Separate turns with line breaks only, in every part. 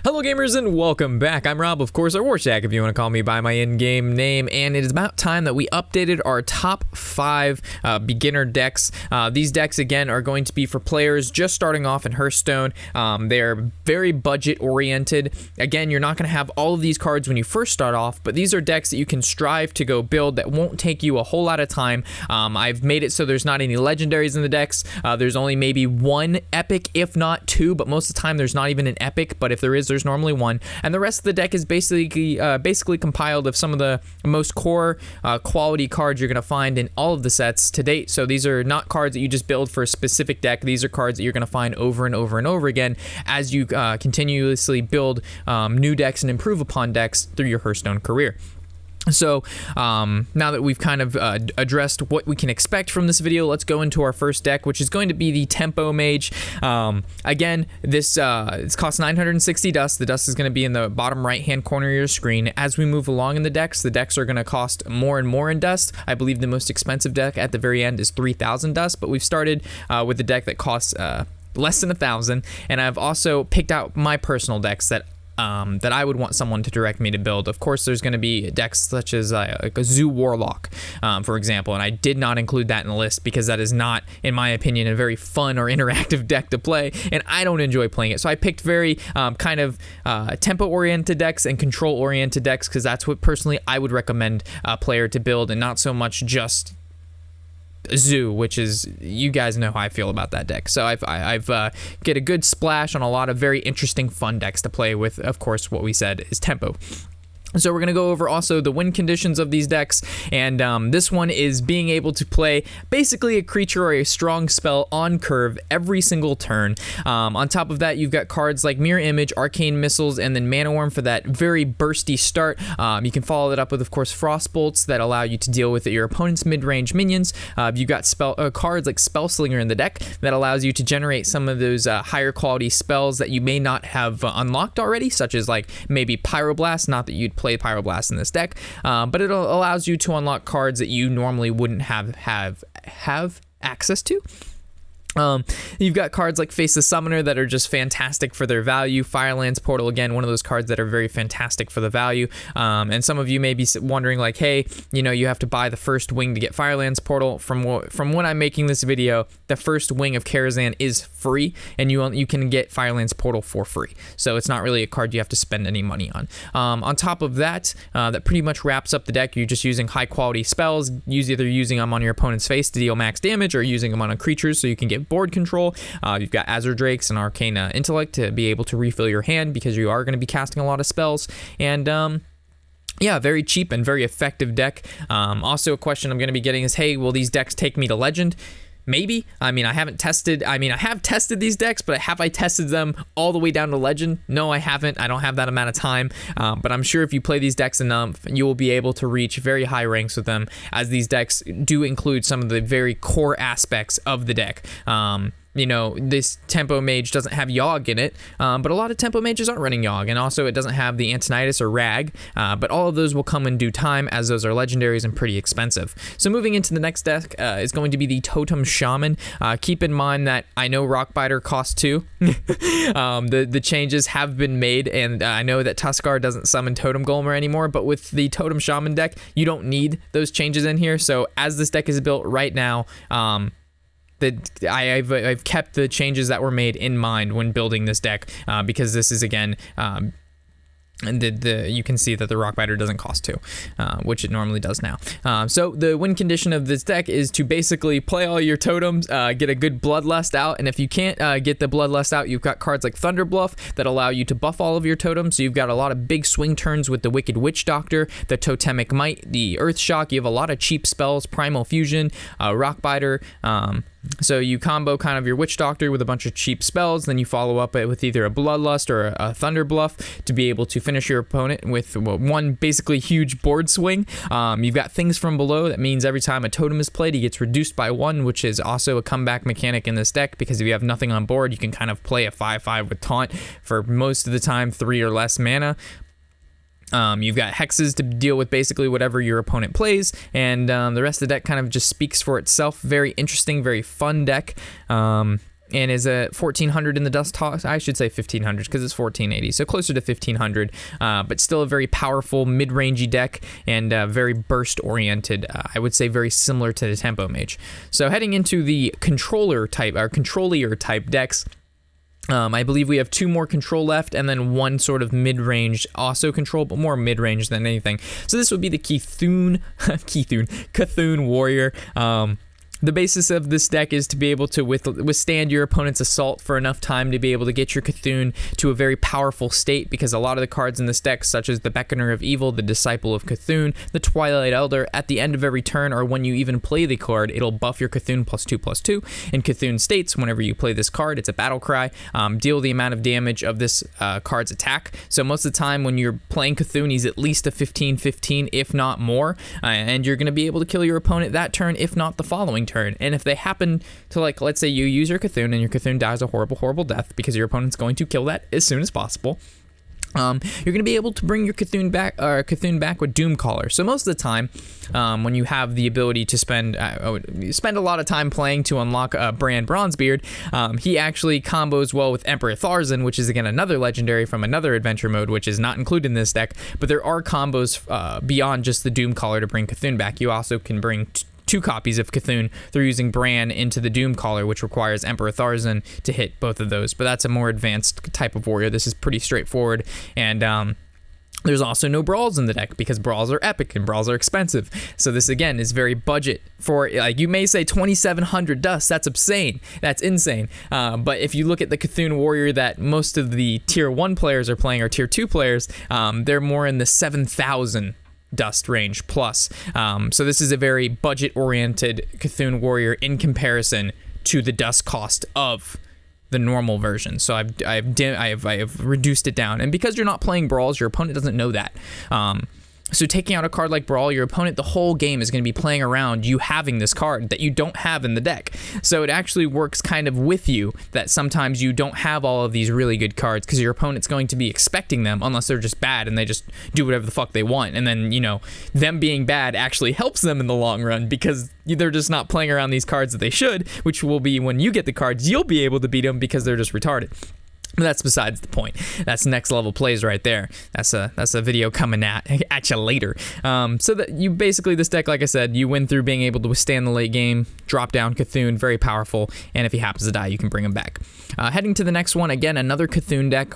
Hello gamers and welcome back. I'm Rob, of course, or Warshack if you want to call me by my in-game name, and it is about time that we updated our top 5 beginner decks. These decks, again, are going to be for players just starting off in Hearthstone. They're very budget-oriented. Again, you're not going to have all of these cards when you first start off, but these are decks that you can strive to go build that won't take you a whole lot of time. I've made it so there's not any legendaries in the decks. There's only maybe one epic, if not 2, but most of the time there's not even an epic, but if there is, there's normally one, and the rest of the deck is basically compiled of some of the most core quality cards you're going to find in all of the sets to date. So these are not cards that you just build for a specific deck. These are cards that you're going to find over and over and over again as you continuously build new decks and improve upon decks through your Hearthstone career. So now that we've kind of addressed what we can expect from this video, let's go into our first deck, which is going to be the Tempo Mage. Again, this it costs 960 dust. The dust is going to be in the bottom right hand corner of your screen. As we move along in the decks are going to cost more and more in dust. I believe the most expensive deck at the very end is 3,000 dust, but we've started with the deck that costs less than 1,000, and I've also picked out my personal decks that I would want someone to direct me to build. Of course, there's going to be decks such as like a Zoo Warlock, for example, and I did not include that in the list because that is not, in my opinion, a very fun or interactive deck to play, and I don't enjoy playing it. So I picked very kind of tempo-oriented decks and control-oriented decks because that's what personally I would recommend a player to build, and not so much just Zoo, which is, you guys know how I feel about that deck. So I've get a good splash on a lot of very interesting fun decks to play with. Of course, what we said is tempo. So we're going to go over also the win conditions of these decks, and this one is being able to play basically a creature or a strong spell on curve every single turn. On top of that, you've got cards like Mirror Image, Arcane Missiles, and then Mana Worm for that very bursty start. You can follow that up with, of course, Frost Bolts that allow you to deal with your opponent's mid-range minions. You've got cards like Spell Slinger in the deck that allows you to generate some of those higher quality spells that you may not have unlocked already, such as like maybe Pyroblast, not that you'd play Pyroblast in this deck, but it allows you to unlock cards that you normally wouldn't have access to. You've got cards like Face the Summoner that are just fantastic for their value. Firelands Portal, again, one of those cards that are very fantastic for the value. And some of you may be wondering, like, hey, you know, you have to buy the first wing to get Firelands Portal. From when I'm making this video, the first wing of Karazhan is free, and you can get Firelands Portal for free. So it's not really a card you have to spend any money on. On top of that, that pretty much wraps up the deck. You're just using high quality spells, either using them on your opponent's face to deal max damage, or using them on creatures so you can get board control. You've got Azure Drakes and Arcane Intellect to be able to refill your hand because you are going to be casting a lot of spells. And yeah, very cheap and very effective deck. Also, a question I'm going to be getting is, hey, will these decks take me to Legend? Maybe. I mean, I have tested these decks, but have I tested them all the way down to Legend? No, I haven't. I don't have that amount of time, but I'm sure if you play these decks enough, you will be able to reach very high ranks with them, as these decks do include some of the very core aspects of the deck. You know, this Tempo Mage doesn't have Yogg in it, but a lot of Tempo Mages aren't running Yogg, and also it doesn't have the Antonidas or Rag, but all of those will come in due time, as those are legendaries and pretty expensive. So moving into the next deck is going to be the Totem Shaman. Keep in mind that I know Rockbiter costs 2. The changes have been made, and I know that Tuskar doesn't summon Totem Golem anymore, but with the Totem Shaman deck, you don't need those changes in here. So as this deck is built right now, I've kept the changes that were made in mind when building this deck, because this is, again, and you can see that the Rockbiter doesn't cost 2, which it normally does now. So the win condition of this deck is to basically play all your totems, get a good Bloodlust out, and if you can't get the Bloodlust out, you've got cards like Thunder Bluff that allow you to buff all of your totems. So you've got a lot of big swing turns with the Wicked Witch Doctor, the Totemic Might, the Earth Shock. You have a lot of cheap spells, Primal Fusion, Rockbiter. So you combo kind of your Witch Doctor with a bunch of cheap spells, then you follow up it with either a Bloodlust or a Thunder Bluff to be able to finish your opponent with one basically huge board swing. You've got Things from Below. That means every time a totem is played, he gets reduced by 1, which is also a comeback mechanic in this deck, because if you have nothing on board, you can kind of play a 5/5 with Taunt for most of the time 3 or less mana. You've got hexes to deal with basically whatever your opponent plays, and the rest of the deck kind of just speaks for itself. Very interesting, very fun deck. and is at 1400 in the dust toss. I should say 1500 because it's 1480, so closer to 1500, but still a very powerful mid-rangey deck and very burst oriented. I would say very similar to the Tempo Mage. So heading into the controller type or controllier type decks, I believe we have 2 more control left, and then 1 sort of mid-range also control, but more mid-range than anything. So this would be the Cthulhu Warrior. The basis of this deck is to be able to withstand your opponent's assault for enough time to be able to get your Cthulhu to a very powerful state, because a lot of the cards in this deck, such as the Beckoner of Evil, the Disciple of Cthulhu, the Twilight Elder, at the end of every turn or when you even play the card, it'll buff your Cthulhu +2/+2. In Cthulhu states, whenever you play this card, it's a battle cry. Deal the amount of damage of this card's attack. So most of the time when you're playing Cthulhu, he's at least a 15/15, if not more, and you're going to be able to kill your opponent that turn, if not the following turn. And if they happen to, like, let's say you use your Cthulhu and your Cthulhu dies a horrible death because your opponent's going to kill that as soon as possible, you're going to be able to bring your Cthulhu back with Doomcaller. So most of the time, when you have the ability to spend a lot of time playing to unlock Brand Bronzebeard, he actually combos well with Emperor Tharzan, which is again another legendary from another adventure mode, which is not included in this deck. But there are combos beyond just the Doomcaller to bring Cthulhu back. You also can bring 2 copies of Cthulhu through using Bran into the Doomcaller, which requires Emperor Tharzan to hit both of those. But that's a more advanced type of warrior. This is pretty straightforward, and there's also no brawls in the deck because brawls are epic and brawls are expensive. So this again is very budget for, like, you may say 2700 dust. That's insane. That's insane. But if you look at the Cthulhu warrior that most of the tier 1 players are playing, or tier 2 players, they're more in the 7000 dust range plus. So this is a very budget-oriented Cthulhu warrior in comparison to the dust cost of the normal version. So I've reduced it down, and because you're not playing brawls, your opponent doesn't know that. So taking out a card like Brawl, your opponent the whole game is going to be playing around you having this card that you don't have in the deck. So it actually works kind of with you that sometimes you don't have all of these really good cards because your opponent's going to be expecting them, unless they're just bad and they just do whatever the fuck they want. And then, you know, them being bad actually helps them in the long run because they're just not playing around these cards that they should, which will be when you get the cards, you'll be able to beat them because they're just retarded. But that's besides the point. That's next level plays right there. That's a video coming at you later. So that you basically, this deck, like I said, you win through being able to withstand the late game, drop down Cthulhu, very powerful, and if he happens to die, you can bring him back. Heading to the next one, again, another Cthulhu deck.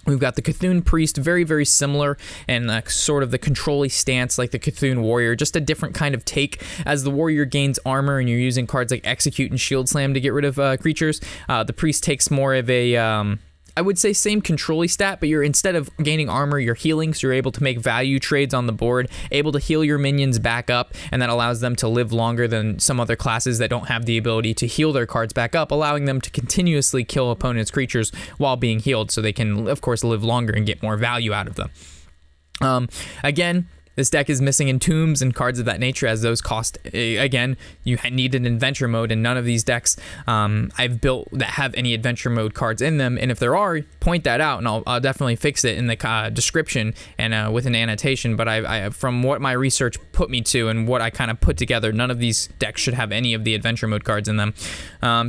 We've got the Cthulhu Priest, very, very similar, and sort of the control-y stance like the Cthulhu Warrior, just a different kind of take. As the Warrior gains armor and you're using cards like Execute and Shield Slam to get rid of creatures, the Priest takes more of a, I would say same control-y stat, but you're, instead of gaining armor, you're healing, so you're able to make value trades on the board, able to heal your minions back up, and that allows them to live longer than some other classes that don't have the ability to heal their cards back up, allowing them to continuously kill opponents' creatures while being healed, so they can, of course, live longer and get more value out of them. Again, this deck is missing Entombs and cards of that nature, as those cost, again, you need an adventure mode, and none of these decks I've built that have any adventure mode cards in them, and if there are, point that out, and I'll definitely fix it in the description and with an annotation, but I from what my research put me to and what I kind of put together, none of these decks should have any of the adventure mode cards in them.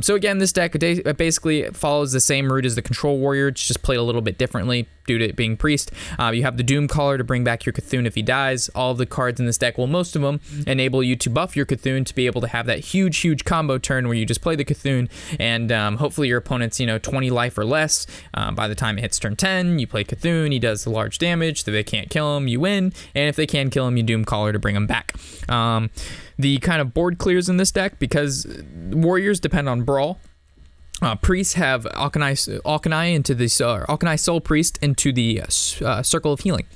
So again, this deck basically follows the same route as the Control Warrior, it's just played a little bit differently due to it being Priest. You have the Doomcaller to bring back your Cthulhu if he dies. All of the cards in this deck, well, most of them enable you to buff your Cthulhu to be able to have that huge combo turn where you just play the Cthulhu and hopefully your opponent's 20 life or less. By the time it hits turn 10, you play Cthulhu, he does the large damage, so they can't kill him, you win, and if they can kill him, you Doomcaller to bring him back. The kind of board clears in this deck, because Warriors depend on Brawl, priests have Alkani into the Alkani Soul Priest into the Circle of Healing,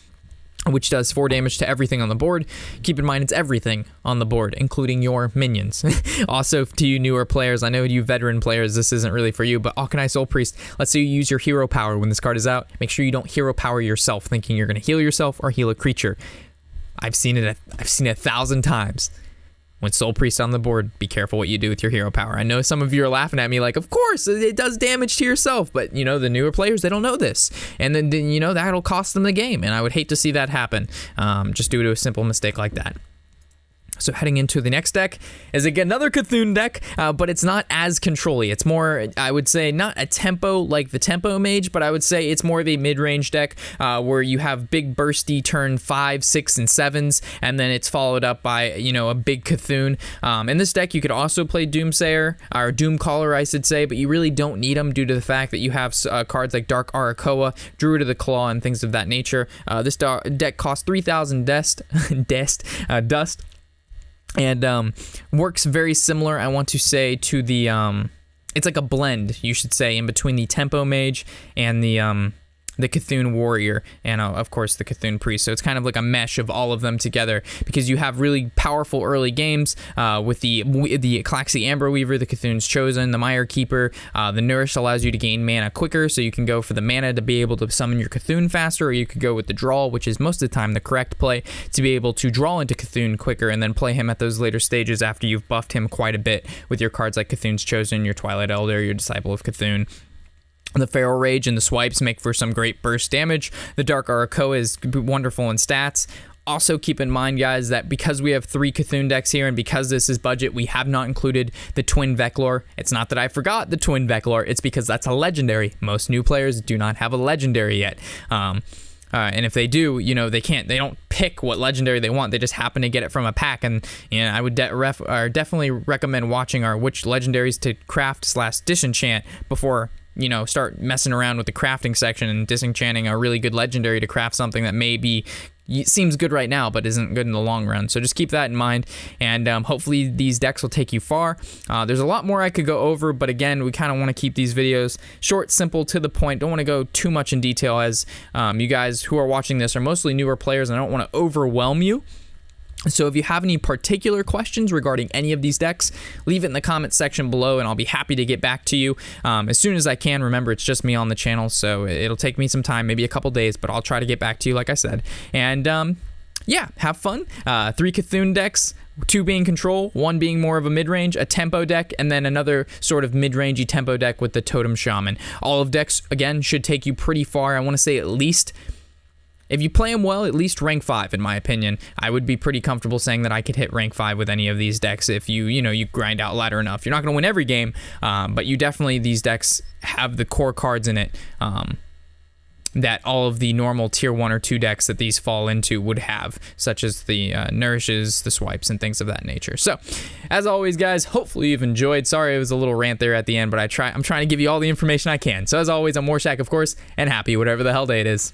which does 4 damage to everything on the board. Keep in mind, it's everything on the board, including your minions. Also, to you newer players, I know you veteran players, this isn't really for you, but Alkani Soul Priest, let's say you use your hero power when this card is out. Make sure you don't hero power yourself, thinking you're going to heal yourself or heal a creature. I've seen it 1,000 times. When Soul Priest on the board, be careful what you do with your hero power. I know some of you are laughing at me like, of course, it does damage to yourself, but, the newer players, they don't know this. And then, that'll cost them the game, and I would hate to see that happen, just due to a simple mistake like that. So heading into the next deck is again another Cthulhu deck, but it's not as control-y. It's more, I would say, not a tempo like the Tempo Mage, but I would say it's more of a mid-range deck where you have big bursty turn 5, 6, and 7s, and then it's followed up by, you know, a big Cthulhu. In this deck, you could also play Doomsayer, or Doomcaller, I should say, but you really don't need them due to the fact that you have cards like Dark Arakoa, Druid of the Claw, and things of that nature. This deck costs 3,000 dust. And works very similar, I want to say, to the it's like a blend, you should say, in between the Tempo Mage and the Cthulhu Warrior, and of course the Cthulhu Priest. So it's kind of like a mesh of all of them together, because you have really powerful early games with the Klaxi Amber Weaver, the Cthulhu's Chosen, the Mire Keeper. The Nourish allows you to gain mana quicker, so you can go for the mana to be able to summon your Cthulhu faster, or you could go with the Draw, which is most of the time the correct play, to be able to draw into Cthulhu quicker and then play him at those later stages after you've buffed him quite a bit with your cards like Cthulhu's Chosen, your Twilight Elder, your Disciple of Cthulhu. The Feral Rage and the Swipes make for some great burst damage. The Dark Arakoa is wonderful in stats. Also keep in mind, guys, that because we have 3 Cthulhu decks here and because this is budget, we have not included the Twin Veclor. It's not that I forgot the Twin Veclor, it's because that's a legendary. Most new players do not have a legendary yet. And if they do, you know, they don't pick what legendary they want. They just happen to get it from a pack. And you know, I would definitely recommend watching our which legendaries to craft / disenchant before, you know, start messing around with the crafting section and disenchanting a really good legendary to craft something that maybe seems good right now but isn't good in the long run. So just keep that in mind, and hopefully these decks will take you far. There's a lot more I could go over, but again, we kind of want to keep these videos short, simple, to the point. Don't want to go too much in detail, as you guys who are watching this are mostly newer players, and I don't want to overwhelm you. So if you have any particular questions regarding any of these decks, leave it in the comments section below, and I'll be happy to get back to you as soon as I can. Remember, it's just me on the channel, so it'll take me some time, maybe a couple days, but I'll try to get back to you, like I said. And yeah, have fun. 3 Cthulhu decks, 2 being control, 1 being more of a mid-range, a tempo deck, and then another sort of mid-rangey tempo deck with the Totem Shaman. All of decks, again, should take you pretty far. I want to say at least, if you play them well, at least rank 5, in my opinion. I would be pretty comfortable saying that I could hit rank 5 with any of these decks if you grind out ladder enough. You're not going to win every game, but you definitely, these decks have the core cards in it that all of the normal tier 1 or 2 decks that these fall into would have, such as the Nourishes, the Swipes, and things of that nature. So, as always, guys, hopefully you've enjoyed. Sorry it was a little rant there at the end, but I'm trying to give you all the information I can. So, as always, I'm Warshack, of course, and happy whatever the hell day it is.